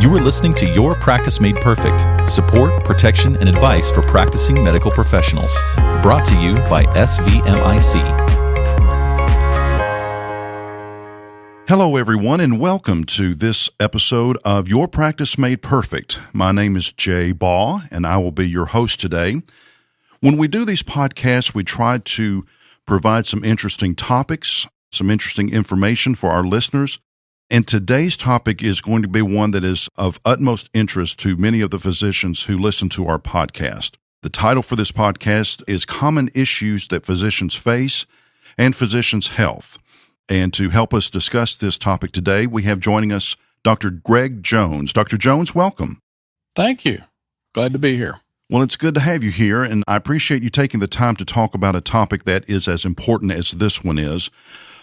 You are listening to Your Practice Made Perfect, support, protection, and advice for practicing medical professionals. Brought to you by SVMIC. Hello, everyone, and welcome to this episode of Your Practice Made Perfect. My name is Jay Baugh, and I will be your host today. When we do these podcasts, we try to provide some interesting topics, some interesting information for our listeners. And today's topic is going to be one that is of utmost interest to many of the physicians who listen to our podcast. The title for this podcast is Common Issues That Physicians Face and Physicians' Health. And to help us discuss this topic today, we have joining us Dr. Greg Jones. Dr. Jones, welcome. Thank you. Glad to be here. Well, it's good to have you here, and I appreciate you taking the time to talk about a topic that is as important as this one is.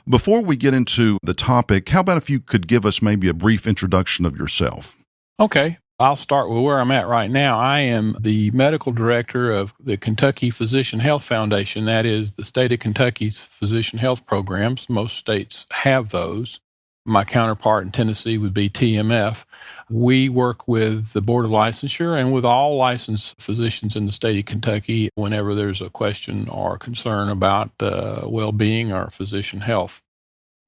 Before we get into the topic, how about if you could give us maybe a brief introduction of yourself? Okay. I'll start with where I'm at right now. I am the medical director of the Kentucky Physician Health Foundation. That is the state of Kentucky's physician health programs. Most states have those. My counterpart in Tennessee would be TMF. We work with the Board of Licensure and with all licensed physicians in the state of Kentucky whenever there's a question or concern about well-being or physician health.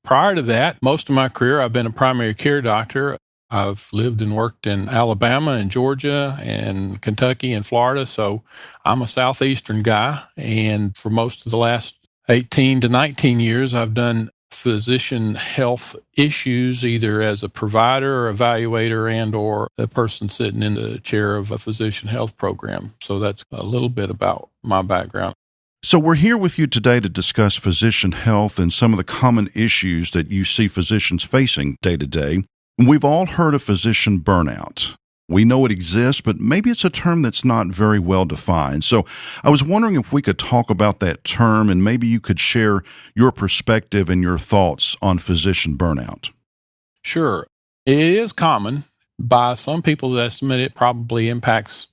Prior to that, most of my career, I've been a primary care doctor. I've lived and worked in Alabama and Georgia and Kentucky and Florida, so I'm a southeastern guy. And for most of the last 18 to 19 years, I've done physician health issues, either as a provider or evaluator and or a person sitting in the chair of a physician health program. So that's a little bit about my background. So we're here with you today to discuss physician health and some of the common issues that you see physicians facing day to day. We've all heard of physician burnout. We know it exists, but maybe it's a term that's not very well defined. So I was wondering if we could talk about that term and maybe you could share your perspective and your thoughts on physician burnout. Sure. It is common. By some people's estimate, it probably impacts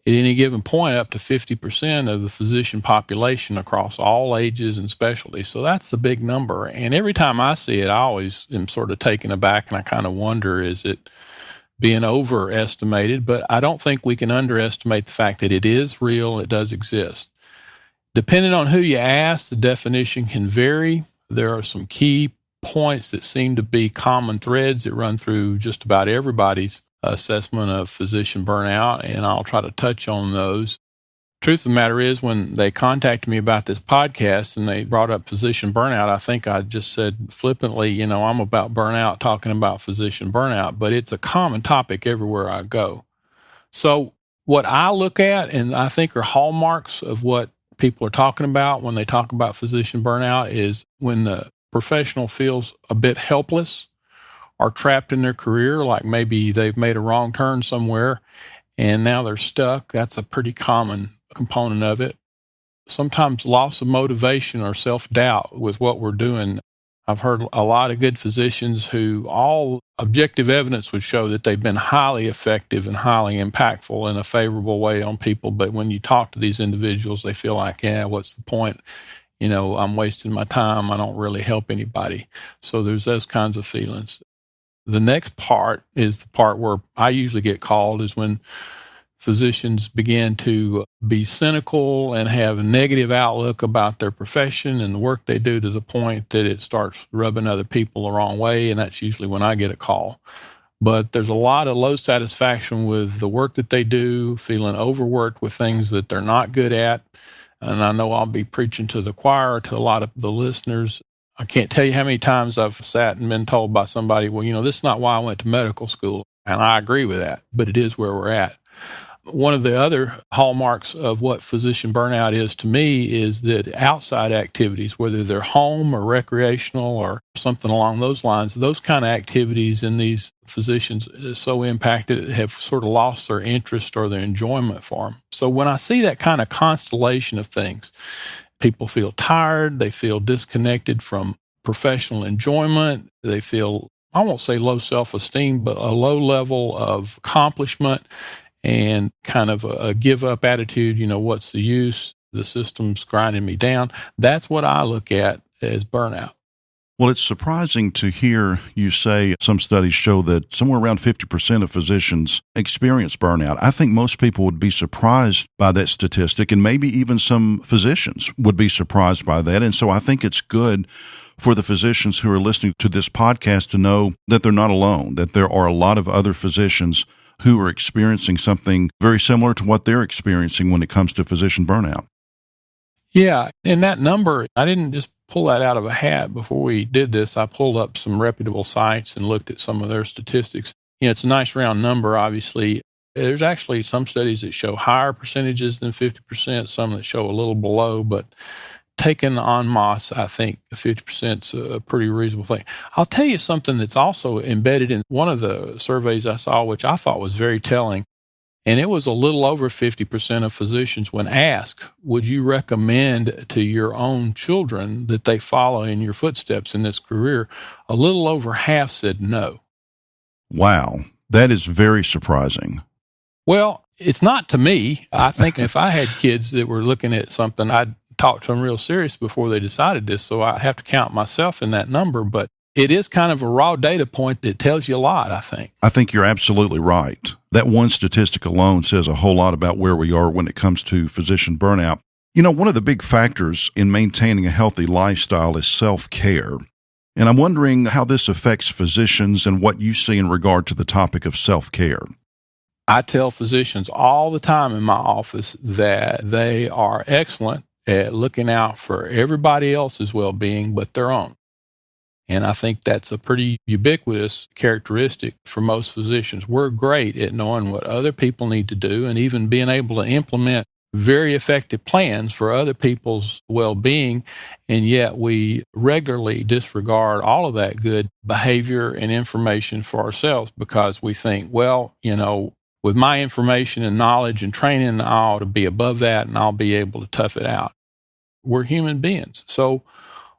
at any given point up to 50% of the physician population across all ages and specialties. So that's a big number. And every time I see it, I always am sort of taken aback and I kind of wonder, is it being overestimated? But I don't think we can underestimate the fact that it is real, it does exist. Depending on who you ask, the definition can vary. There are some key points that seem to be common threads that run through just about everybody's assessment of physician burnout, and I'll try to touch on those. Truth of the matter is, when they contacted me about this podcast and they brought up physician burnout, I think I just said flippantly, I'm about burnout, talking about physician burnout, but it's a common topic everywhere I go. So what I look at and I think are hallmarks of what people are talking about when they talk about physician burnout is when the professional feels a bit helpless or trapped in their career, like maybe they've made a wrong turn somewhere and now they're stuck. That's a pretty common component of it. Sometimes loss of motivation or self-doubt with what we're doing. I've heard a lot of good physicians who all objective evidence would show that they've been highly effective and highly impactful in a favorable way on people. But when you talk to these individuals, they feel like, what's the point? I'm wasting my time. I don't really help anybody. So there's those kinds of feelings. The next part is the part where I usually get called is when physicians begin to be cynical and have a negative outlook about their profession and the work they do to the point that it starts rubbing other people the wrong way, and that's usually when I get a call. But there's a lot of low satisfaction with the work that they do, feeling overworked with things that they're not good at. And I know I'll be preaching to the choir, to a lot of the listeners. I can't tell you how many times I've sat and been told by somebody, well, this is not why I went to medical school. And I agree with that, but it is where we're at. One of the other hallmarks of what physician burnout is to me is that outside activities, whether they're home or recreational or something along those lines, those kind of activities in these physicians is so impacted, have sort of lost their interest or their enjoyment for them. So when I see that kind of constellation of things, people feel tired, they feel disconnected from professional enjoyment, they feel, I won't say low self-esteem, but a low level of accomplishment and kind of a give-up attitude, what's the use? The system's grinding me down. That's what I look at as burnout. Well, it's surprising to hear you say some studies show that somewhere around 50% of physicians experience burnout. I think most people would be surprised by that statistic, and maybe even some physicians would be surprised by that. And so I think it's good for the physicians who are listening to this podcast to know that they're not alone, that there are a lot of other physicians who are experiencing something very similar to what they're experiencing when it comes to physician burnout. Yeah, and that number, I didn't just pull that out of a hat before we did this. I pulled up some reputable sites and looked at some of their statistics. It's a nice round number, obviously. There's actually some studies that show higher percentages than 50%, some that show a little below, but taken en masse, I think 50% is a pretty reasonable thing. I'll tell you something that's also embedded in one of the surveys I saw, which I thought was very telling. And it was a little over 50% of physicians, when asked, would you recommend to your own children that they follow in your footsteps in this career? A little over half said no. Wow, that is very surprising. Well, it's not to me. I think if I had kids that were looking at something, I'd talk to them real serious before they decided this. So I'd have to count myself in that number. But it is kind of a raw data point that tells you a lot, I think. I think you're absolutely right. That one statistic alone says a whole lot about where we are when it comes to physician burnout. One of the big factors in maintaining a healthy lifestyle is self-care. And I'm wondering how this affects physicians and what you see in regard to the topic of self-care. I tell physicians all the time in my office that they are excellent at looking out for everybody else's well-being but their own. And I think that's a pretty ubiquitous characteristic for most physicians. We're great at knowing what other people need to do and even being able to implement very effective plans for other people's well-being, and yet we regularly disregard all of that good behavior and information for ourselves because we think, well, with my information and knowledge and training, I ought to be above that and I'll be able to tough it out. We're human beings. So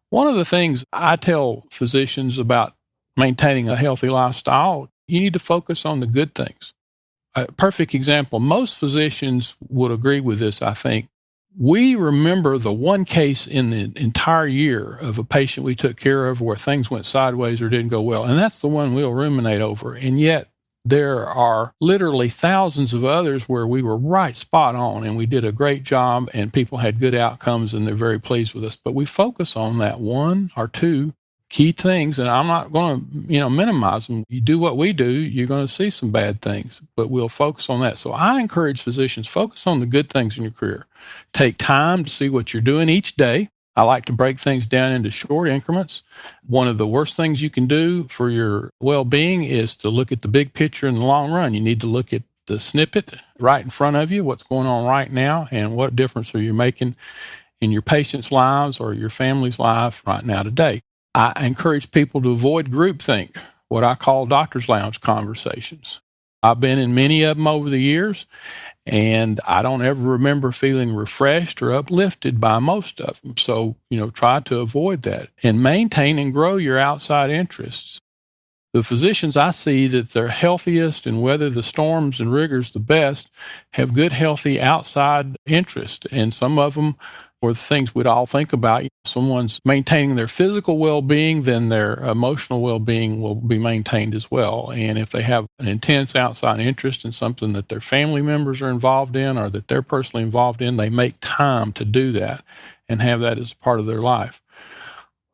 one of the things I tell physicians about maintaining a healthy lifestyle, you need to focus on the good things. A perfect example, most physicians would agree with this, I think. We remember the one case in the entire year of a patient we took care of where things went sideways or didn't go well, and that's the one we'll ruminate over. And yet there are literally thousands of others where we were right spot on and we did a great job and people had good outcomes and they're very pleased with us. But we focus on that one or two key things, and I'm not going to, minimize them. You do what we do, you're going to see some bad things, but we'll focus on that. So I encourage physicians, focus on the good things in your career. Take time to see what you're doing each day. I like to break things down into short increments. One of the worst things you can do for your well-being is to look at the big picture in the long run. You need to look at the snippet right in front of you, what's going on right now, and what difference are you making in your patients' lives or your family's life right now today. I encourage people to avoid groupthink, what I call doctor's lounge conversations. I've been in many of them over the years, and I don't ever remember feeling refreshed or uplifted by most of them. So, try to avoid that and maintain and grow your outside interests. The physicians I see that they're healthiest and weather the storms and rigors the best have good, healthy outside interest. And some of them are the things we'd all think about. Someone's maintaining their physical well-being, then their emotional well-being will be maintained as well. And if they have an intense outside interest in something that their family members are involved in or that they're personally involved in, they make time to do that and have that as part of their life.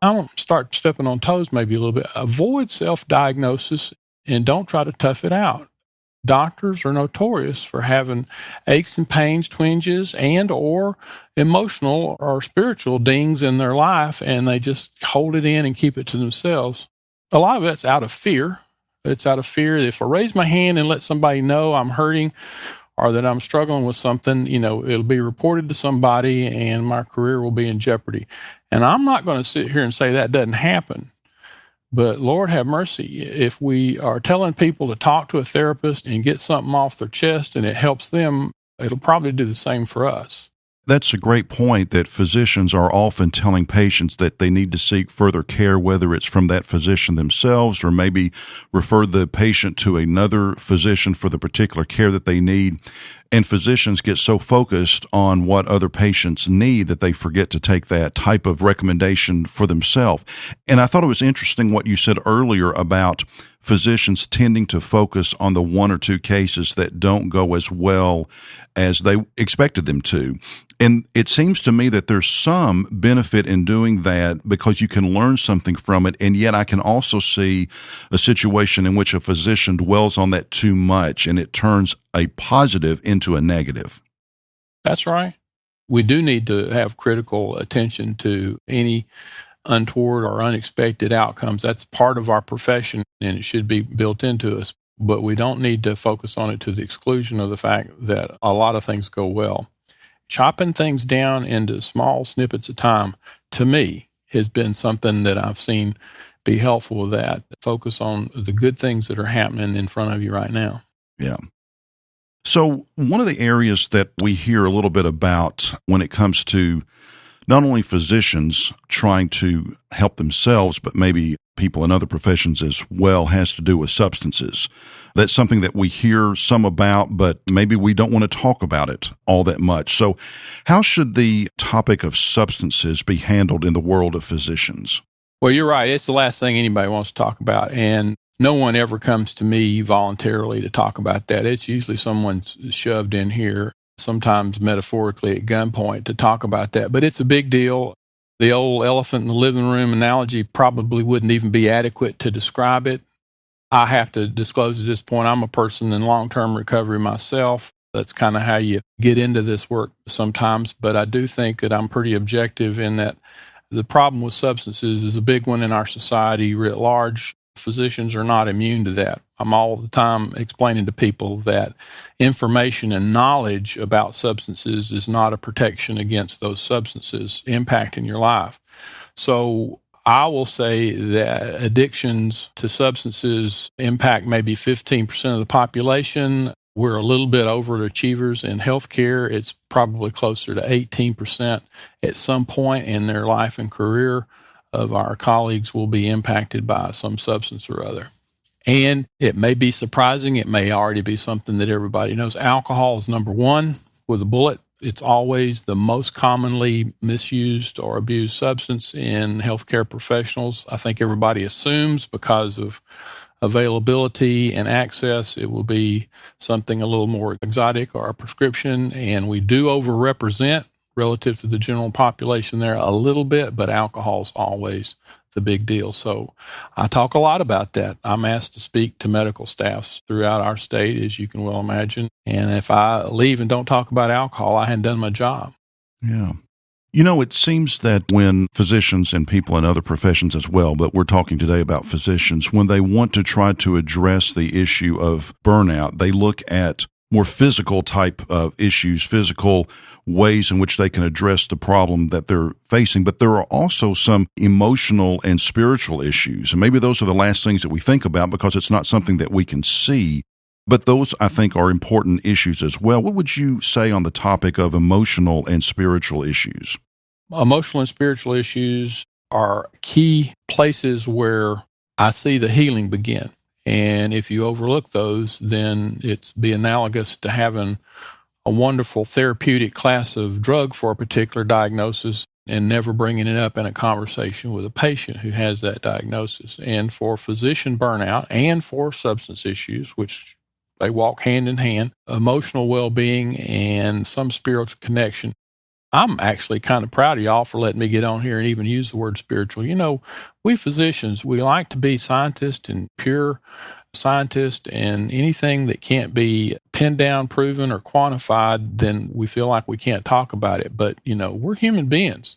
I won't start stepping on toes maybe a little bit. Avoid self-diagnosis and don't try to tough it out. Doctors are notorious for having aches and pains, twinges, and or emotional or spiritual dings in their life, and they just hold it in and keep it to themselves. A lot of it's out of fear. It's out of fear. If I raise my hand and let somebody know I'm hurting or that I'm struggling with something, it'll be reported to somebody and my career will be in jeopardy. And I'm not going to sit here and say that doesn't happen. But Lord have mercy, if we are telling people to talk to a therapist and get something off their chest and it helps them, it'll probably do the same for us. That's a great point that physicians are often telling patients that they need to seek further care, whether it's from that physician themselves or maybe refer the patient to another physician for the particular care that they need. And physicians get so focused on what other patients need that they forget to take that type of recommendation for themselves. And I thought it was interesting what you said earlier about physicians tending to focus on the one or two cases that don't go as well as they expected them to. And it seems to me that there's some benefit in doing that because you can learn something from it. And yet I can also see a situation in which a physician dwells on that too much and it turns a positive into a negative. That's right. We do need to have critical attention to any untoward or unexpected outcomes. That's part of our profession and it should be built into us. But we don't need to focus on it to the exclusion of the fact that a lot of things go well. Chopping things down into small snippets of time, to me, has been something that I've seen be helpful with that. Focus on the good things that are happening in front of you right now. Yeah. So one of the areas that we hear a little bit about when it comes to not only physicians trying to help themselves, but maybe people in other professions as well, has to do with substances. That's something that we hear some about, but maybe we don't want to talk about it all that much. So how should the topic of substances be handled in the world of physicians? Well, you're right. It's the last thing anybody wants to talk about. And no one ever comes to me voluntarily to talk about that. It's usually someone's shoved in here, sometimes metaphorically at gunpoint, to talk about that. But it's a big deal. The old elephant in the living room analogy probably wouldn't even be adequate to describe it. I have to disclose at this point, I'm a person in long-term recovery myself. That's kind of how you get into this work sometimes. But I do think that I'm pretty objective in that the problem with substances is a big one in our society writ large. Physicians are not immune to that. I'm all the time explaining to people that information and knowledge about substances is not a protection against those substances impacting your life. So I will say that addictions to substances impact maybe 15% of the population. We're a little bit overachievers in healthcare. It's probably closer to 18% at some point in their life and career of our colleagues will be impacted by some substance or other. And it may be surprising. It may already be something that everybody knows. Alcohol is number one with a bullet. It's always the most commonly misused or abused substance in healthcare professionals. I think everybody assumes because of availability and access, it will be something a little more exotic or a prescription. And we do overrepresent relative to the general population there a little bit, but alcohol is always the big deal. So I talk a lot about that. I'm asked to speak to medical staffs throughout our state, as you can well imagine. And if I leave and don't talk about alcohol, I hadn't done my job. Yeah. You know, it seems that when physicians and people in other professions as well, but we're talking today about physicians, when they want to try to address the issue of burnout, they look at more physical type of issues, physical ways in which they can address the problem that they're facing. But there are also some emotional and spiritual issues. And maybe those are the last things that we think about because it's not something that we can see. But those, I think, are important issues as well. What would you say on the topic of emotional and spiritual issues? Emotional and spiritual issues are key places where I see the healing begin. And if you overlook those, then it's be analogous to having a wonderful therapeutic class of drug for a particular diagnosis and never bringing it up in a conversation with a patient who has that diagnosis. And for physician burnout and for substance issues, which they walk hand in hand, emotional well-being and some spiritual connection. I'm actually kind of proud of y'all for letting me get on here and even use the word spiritual. You know, we physicians, we like to be scientists and pure scientists, and anything that can't be pinned down, proven, or quantified, then we feel like we can't talk about it. But, you know, we're human beings.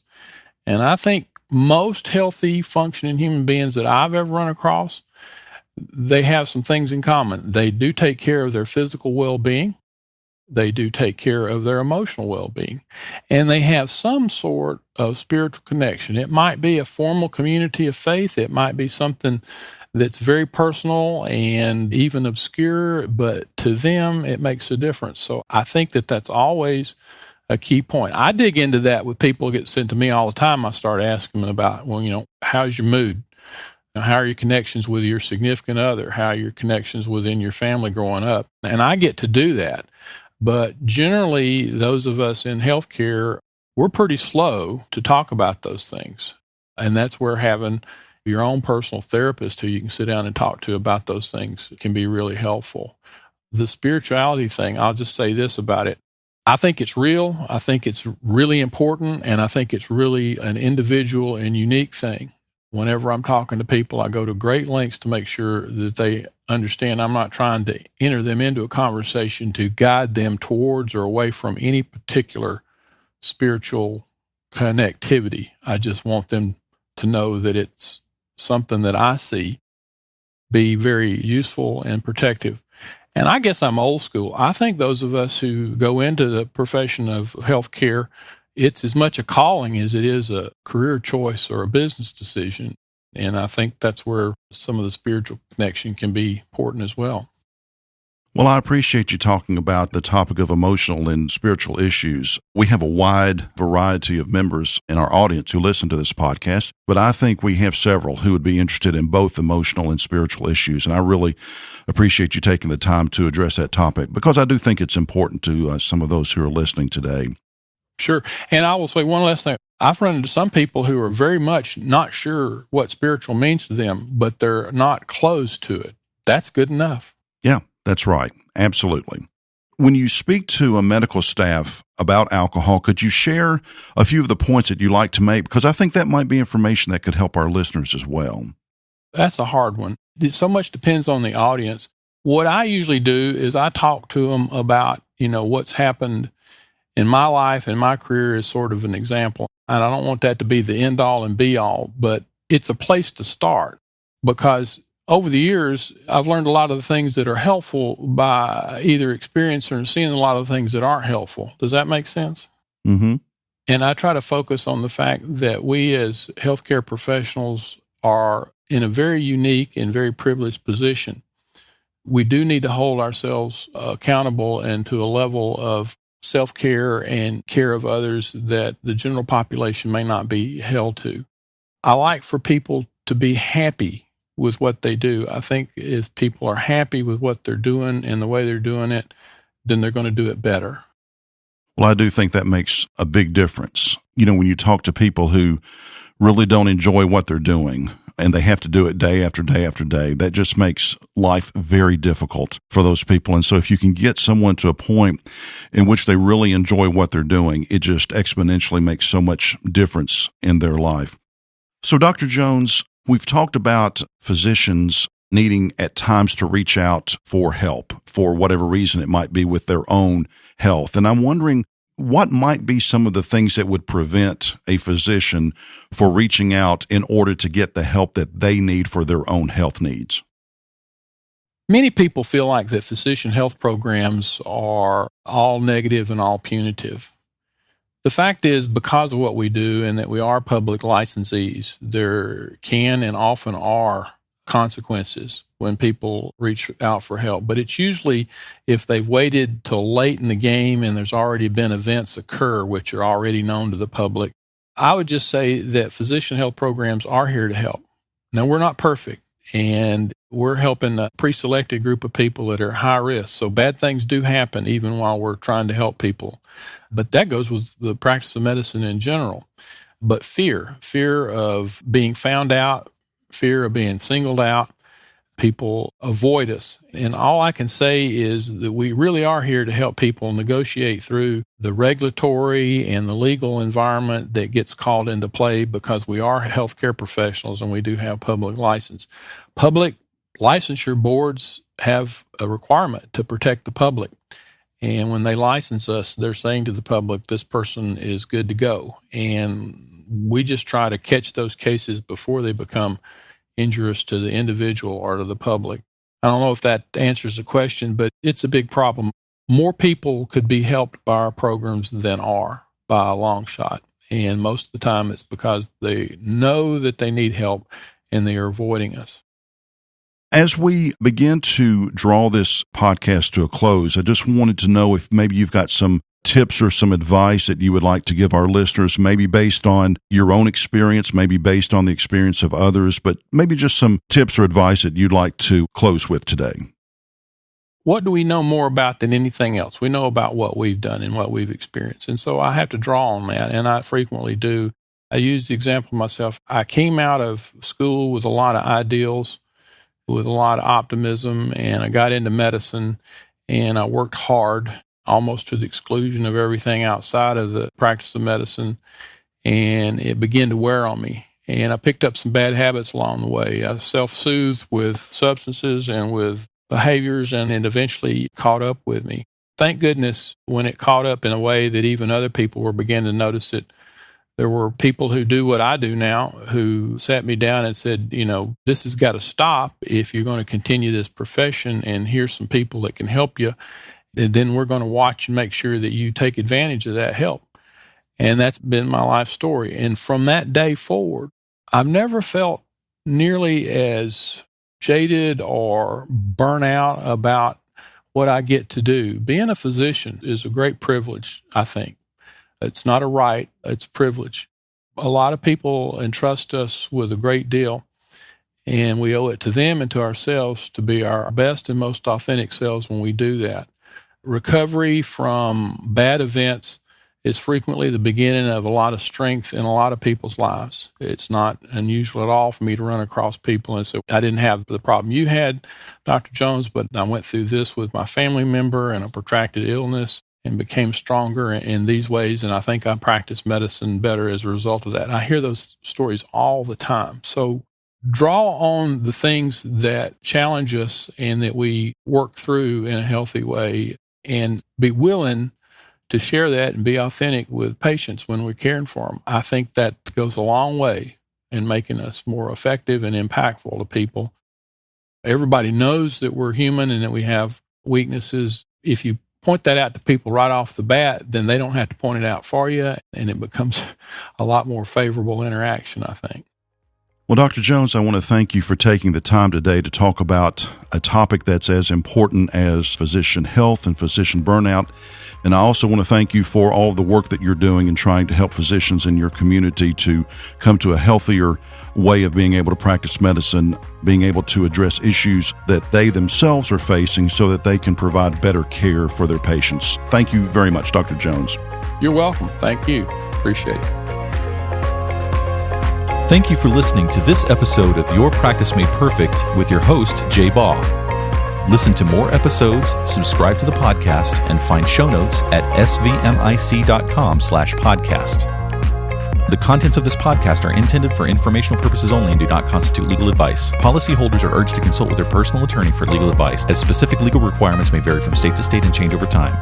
And I think most healthy, functioning human beings that I've ever run across, they have some things in common. They do take care of their physical well-being. They do take care of their emotional well-being, and they have some sort of spiritual connection. It might be a formal community of faith. It might be something that's very personal and even obscure, but to them, it makes a difference. So I think that that's always a key point. I dig into that with people who get sent to me all the time. I start asking them about, well, how's your mood? How are your connections with your significant other? How are your connections within your family growing up? And I get to do that. But generally, those of us in healthcare, we're pretty slow to talk about those things. And that's where having your own personal therapist who you can sit down and talk to about those things can be really helpful. The spirituality thing, I'll just say this about it. I think it's real. I think it's really important. And I think it's really an individual and unique thing. Whenever I'm talking to people, I go to great lengths to make sure that they understand I'm not trying to enter them into a conversation to guide them towards or away from any particular spiritual connectivity. I just want them to know that it's something that I see be very useful and protective. And I guess I'm old school. I think those of us who go into the profession of healthcare, it's as much a calling as it is a career choice or a business decision. And I think that's where some of the spiritual connection can be important as well. Well, I appreciate you talking about the topic of emotional and spiritual issues. We have a wide variety of members in our audience who listen to this podcast, but I think we have several who would be interested in both emotional and spiritual issues. And I really appreciate you taking the time to address that topic because I do think it's important to some of those who are listening today. Sure. And I will say one last thing. I've run into some people who are very much not sure what spiritual means to them, but they're not closed to it. That's good enough. Yeah, that's right. Absolutely. When you speak to a medical staff about alcohol, could you share a few of the points that you like to make? Because I think that might be information that could help our listeners as well. That's a hard one. It so much depends on the audience. What I usually do is I talk to them about, what's happened in my life and my career is sort of an example. And I don't want that to be the end all and be all, but it's a place to start because over the years, I've learned a lot of the things that are helpful by either experiencing or seeing a lot of the things that aren't helpful. Does that make sense? Mm-hmm. And I try to focus on the fact that we as healthcare professionals are in a very unique and very privileged position. We do need to hold ourselves accountable and to a level of self-care and care of others that the general population may not be held to. I like for people to be happy with what they do. I think if people are happy with what they're doing and the way they're doing it, then they're going to do it better. Well, I do think that makes a big difference. When you talk to people who really don't enjoy what they're doing and they have to do it day after day after day, that just makes life very difficult for those people. And so if you can get someone to a point in which they really enjoy what they're doing, it just exponentially makes so much difference in their life. So, Dr. Jones, we've talked about physicians needing at times to reach out for help for whatever reason it might be with their own health. And I'm wondering, what might be some of the things that would prevent a physician for reaching out in order to get the help that they need for their own health needs? Many people feel like that physician health programs are all negative and all punitive. The fact is, because of what we do and that we are public licensees, there can and often are consequences when people reach out for help. But it's usually if they've waited till late in the game and there's already been events occur which are already known to the public. I would just say that physician health programs are here to help. Now, we're not perfect, and we're helping a pre-selected group of people that are high risk. So bad things do happen even while we're trying to help people. But that goes with the practice of medicine in general. But fear of being found out, fear of being singled out, people avoid us. And all I can say is that we really are here to help people negotiate through the regulatory and the legal environment that gets called into play because we are healthcare professionals and we do have public license. Public licensure boards have a requirement to protect the public. And when they license us, they're saying to the public, this person is good to go. And we just try to catch those cases before they become injurious to the individual or to the public. I don't know if that answers the question, but it's a big problem. More people could be helped by our programs than are by a long shot. And most of the time it's because they know that they need help and they are avoiding us. As we begin to draw this podcast to a close, I just wanted to know if maybe you've got some tips or some advice that you would like to give our listeners, maybe based on your own experience, maybe based on the experience of others, but maybe just some tips or advice that you'd like to close with today? What do we know more about than anything else? We know about what we've done and what we've experienced. And so I have to draw on that, and I frequently do. I use the example of myself. I came out of school with a lot of ideals, with a lot of optimism, and I got into medicine, and I worked hard, almost to the exclusion of everything outside of the practice of medicine, and it began to wear on me. And I picked up some bad habits along the way. I self-soothed with substances and with behaviors, and it eventually caught up with me. Thank goodness when it caught up in a way that even other people were beginning to notice it. There were people who do what I do now who sat me down and said, this has got to stop if you're going to continue this profession, and here's some people that can help you. And then we're going to watch and make sure that you take advantage of that help. And that's been my life story. And from that day forward, I've never felt nearly as jaded or burnout about what I get to do. Being a physician is a great privilege, I think. It's not a right, it's a privilege. A lot of people entrust us with a great deal, and we owe it to them and to ourselves to be our best and most authentic selves when we do that. Recovery from bad events is frequently the beginning of a lot of strength in a lot of people's lives. It's not unusual at all for me to run across people and say, I didn't have the problem you had, Dr. Jones, but I went through this with my family member and a protracted illness and became stronger in these ways, and I think I practice medicine better as a result of that. And I hear those stories all the time. So draw on the things that challenge us and that we work through in a healthy way, and be willing to share that and be authentic with patients when we're caring for them. I think that goes a long way in making us more effective and impactful to people. Everybody knows that we're human and that we have weaknesses. If you point that out to people right off the bat, then they don't have to point it out for you, and it becomes a lot more favorable interaction, I think. Well, Dr. Jones, I want to thank you for taking the time today to talk about a topic that's as important as physician health and physician burnout. And I also want to thank you for all of the work that you're doing in trying to help physicians in your community to come to a healthier way of being able to practice medicine, being able to address issues that they themselves are facing so that they can provide better care for their patients. Thank you very much, Dr. Jones. You're welcome. Thank you. Appreciate it. Thank you for listening to this episode of Your Practice Made Perfect with your host, Jay Baugh. Listen to more episodes, subscribe to the podcast, and find show notes at svmic.com/podcast. The contents of this podcast are intended for informational purposes only and do not constitute legal advice. Policyholders are urged to consult with their personal attorney for legal advice, as specific legal requirements may vary from state to state and change over time.